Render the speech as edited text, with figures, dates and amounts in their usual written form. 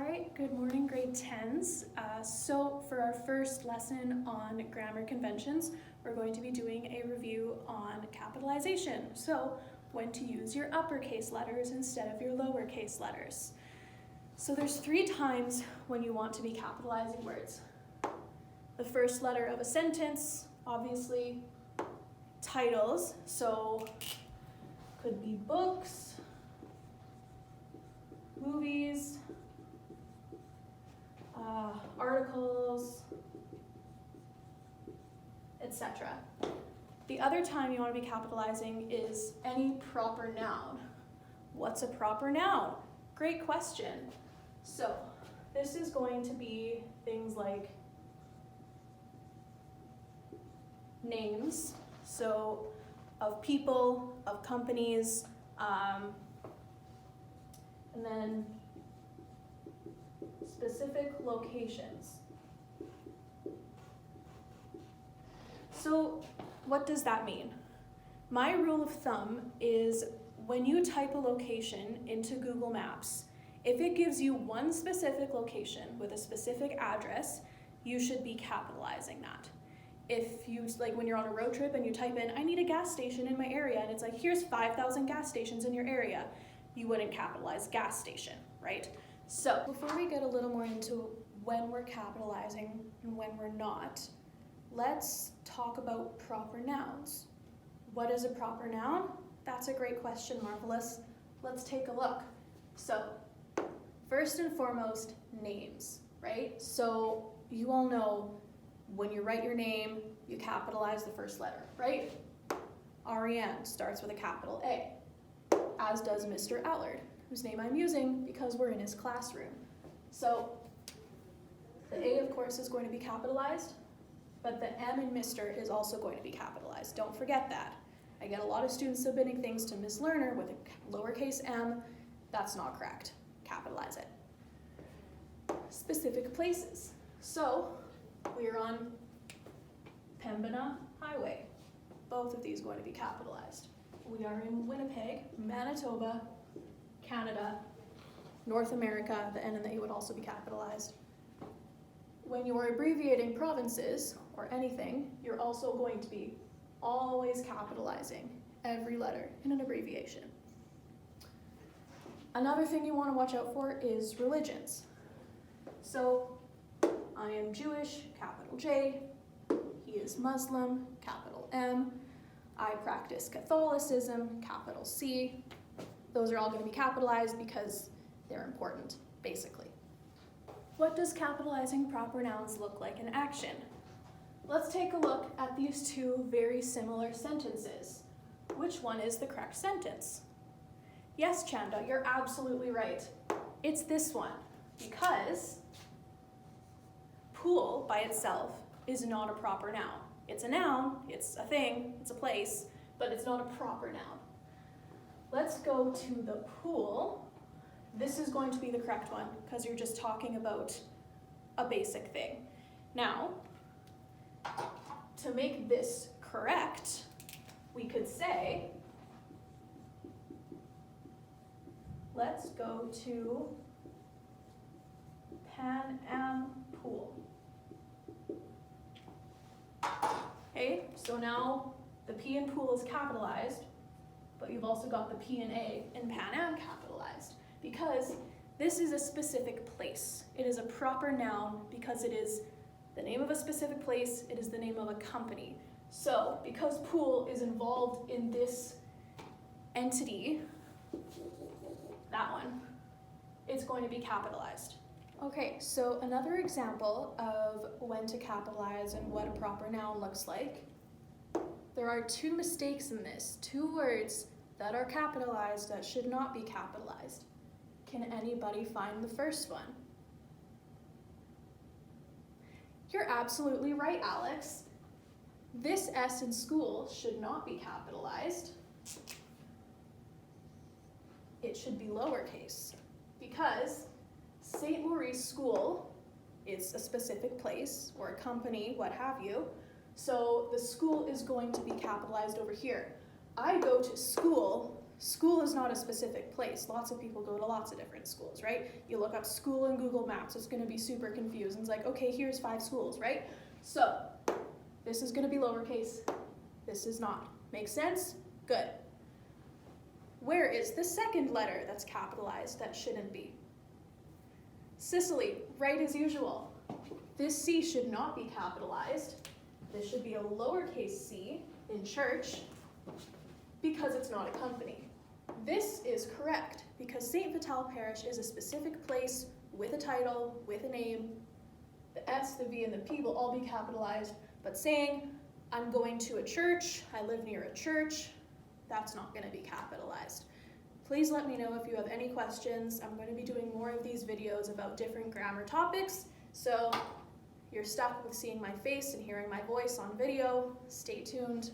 Alright, good morning grade 10s. So for our first lesson on grammar conventions, we're going to be doing a review on capitalization. So when to use your uppercase letters instead of your lowercase letters. So there's 3 times when you want to be capitalizing words. The first letter of a sentence, obviously titles, so could be books, movies, articles, etc. The other time you want to be capitalizing is any proper noun. What's a proper noun? Great question. So this is going to be things like names, so of people, of companies, and then specific locations. So what does that mean? My rule of thumb is when you type a location into Google Maps, if it gives you one specific location with a specific address, you should be capitalizing that. If you, like when you're on a road trip and you type in, I need a gas station in my area, and it's like, here's 5,000 gas stations in your area, you wouldn't capitalize gas station, right? So before we get a little more into when we're capitalizing and when we're not, let's talk about proper nouns. What is a proper noun? That's a great question, Marvelous. Let's take a look. So first and foremost, names, right? So you all know when you write your name, you capitalize the first letter, right? Ariane starts with a capital A, as does Mr. Allard, whose name I'm using because we're in his classroom. So the A, of course, is going to be capitalized, but the M in Mr. is also going to be capitalized. Don't forget that. I get a lot of students submitting things to Ms. Lerner with a lowercase m. That's not correct. Capitalize it. Specific places. So we're on Pembina Highway. Both of these are going to be capitalized. We are in Winnipeg, Manitoba, Canada, North America. The N and the A would also be capitalized. When you are abbreviating provinces or anything, you're also going to be always capitalizing every letter in an abbreviation. Another thing you want to watch out for is religions. So I am Jewish, capital J. He is Muslim, capital M. I practice Catholicism, capital C. Those are all going to be capitalized because they're important, basically. What does capitalizing proper nouns look like in action? Let's take a look at these 2 very similar sentences. Which one is the correct sentence? Yes, Chanda, you're absolutely right. It's this one, because pool by itself is not a proper noun. It's a noun, it's a thing, it's a place, but it's not a proper noun. Let's go to the pool. This is going to be the correct one because you're just talking about a basic thing. Now, to make this correct, we could say, let's go to Pan Am Pool. Okay, so now the P in pool is capitalized, but you've also got the P and A in Pan Am capitalized because this is a specific place. It is a proper noun because it is the name of a specific place, it is the name of a company. So because pool is involved in this entity, that one, it's going to be capitalized. Okay, so another example of when to capitalize and what a proper noun looks like. There are 2 mistakes in this, 2 words that are capitalized that should not be capitalized. Can anybody find the first one? You're absolutely right, Alex. This S in school should not be capitalized. It should be lowercase because St. Maurice School is a specific place or a company, what have you. So the school is going to be capitalized over here. I go to school School is not a specific place. Lots of people go to lots of different schools, right? You look up school in Google Maps, it's gonna be super confused. It's like, okay, here's 5 schools, right? So, this is gonna be lowercase, this is not. Make sense? Good. Where is the second letter that's capitalized that shouldn't be? Cicely, right as usual. This C should not be capitalized. This should be a lowercase c in church because it's not a company. This is correct because St. Vital Parish is a specific place with a title, with a name. The S, the V, and the P will all be capitalized, but saying, I'm going to a church, I live near a church, that's not going to be capitalized. Please let me know if you have any questions. I'm going to be doing more of these videos about different grammar topics, so you're stuck with seeing my face and hearing my voice on video. Stay tuned.